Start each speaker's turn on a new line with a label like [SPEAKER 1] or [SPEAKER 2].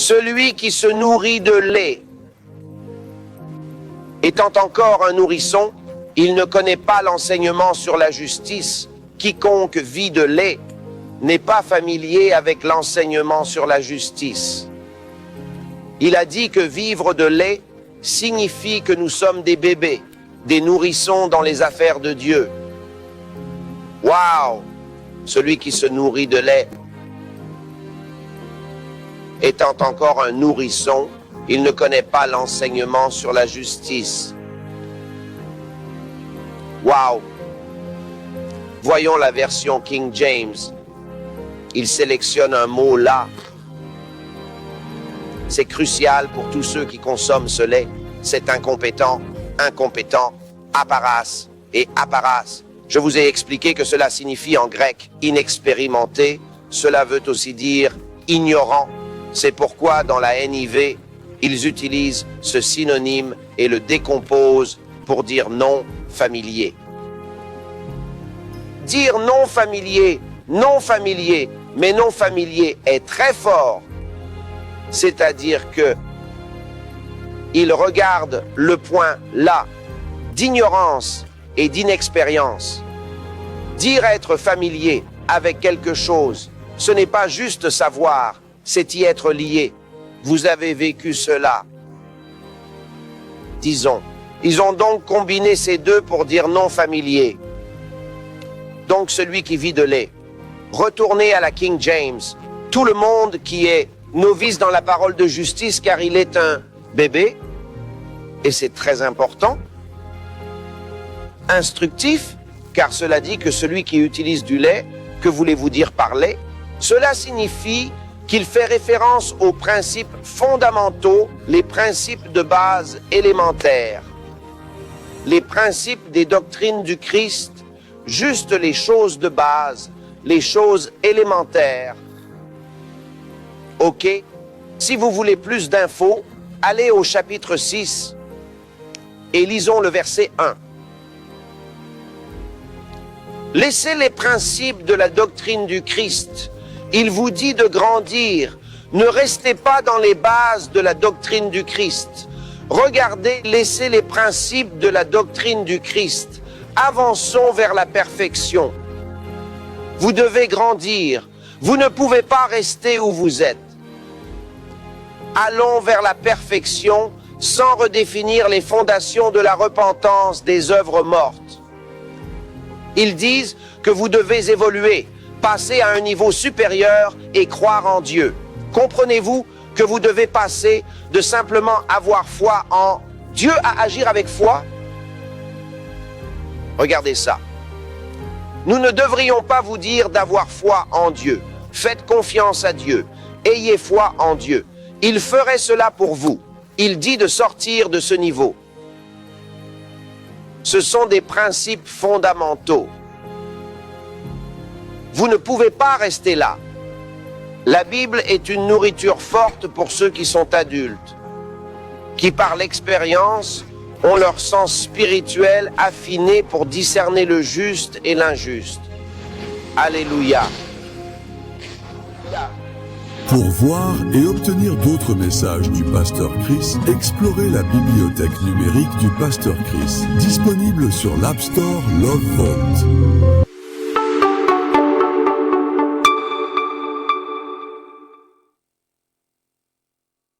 [SPEAKER 1] Celui qui se nourrit de lait, étant encore un nourrisson, il ne connaît pas l'enseignement sur la justice. Quiconque vit de lait n'est pas familier avec l'enseignement sur la justice. Il a dit que vivre de lait signifie que nous sommes des bébés, des nourrissons dans les affaires de Dieu. Waouh! Celui qui se nourrit de lait, étant encore un nourrisson, il ne connaît pas l'enseignement sur la justice. Waouh! Voyons la version King James. Il sélectionne un mot là. C'est crucial pour tous ceux qui consomment ce lait. C'est incompétent, incompétent, aparas et aparas. Je vous ai expliqué que cela signifie en grec inexpérimenté. Cela veut aussi dire ignorant. C'est pourquoi dans la NIV, ils utilisent ce synonyme et le décomposent pour dire non familier. Dire non familier, mais non familier est très fort. C'est-à-dire que il regarde le point là d'ignorance et d'inexpérience. Dire être familier avec quelque chose, ce n'est pas juste savoir, c'est y être lié. Vous avez vécu cela. Disons, ils ont donc combiné ces deux pour dire non familier. Donc celui qui vit de lait. Retournez à la King James. Tout le monde qui est novice dans la parole de justice car il est un bébé, et c'est très important. Instructif, car cela dit que celui qui utilise du lait, que voulez-vous dire par lait? Cela signifie qu'il fait référence aux principes fondamentaux, les principes de base élémentaires, les principes des doctrines du Christ, juste les choses de base, les choses élémentaires. Ok? Si vous voulez plus d'infos, allez au chapitre 6 et lisons le verset 1. Laissez les principes de la doctrine du Christ. Il vous dit de grandir. Ne restez pas dans les bases de la doctrine du Christ. Regardez, laissez les principes de la doctrine du Christ. Avançons vers la perfection. Vous devez grandir. Vous ne pouvez pas rester où vous êtes. Allons vers la perfection sans redéfinir les fondations de la repentance des œuvres mortes. Ils disent que vous devez évoluer, passer à un niveau supérieur et croire en Dieu. Comprenez-vous que vous devez passer de simplement avoir foi en Dieu à agir avec foi? Regardez ça. Nous ne devrions pas vous dire d'avoir foi en Dieu. Faites confiance à Dieu. Ayez foi en Dieu. Il ferait cela pour vous. Il dit de sortir de ce niveau. Ce sont des principes fondamentaux. Vous ne pouvez pas rester là. La Bible est une nourriture forte pour ceux qui sont adultes, qui par l'expérience ont leur sens spirituel affiné pour discerner le juste et l'injuste. Alléluia.
[SPEAKER 2] Pour voir et obtenir d'autres messages du Pasteur Chris, explorez la bibliothèque numérique du Pasteur Chris, disponible sur l'App Store Love Vault.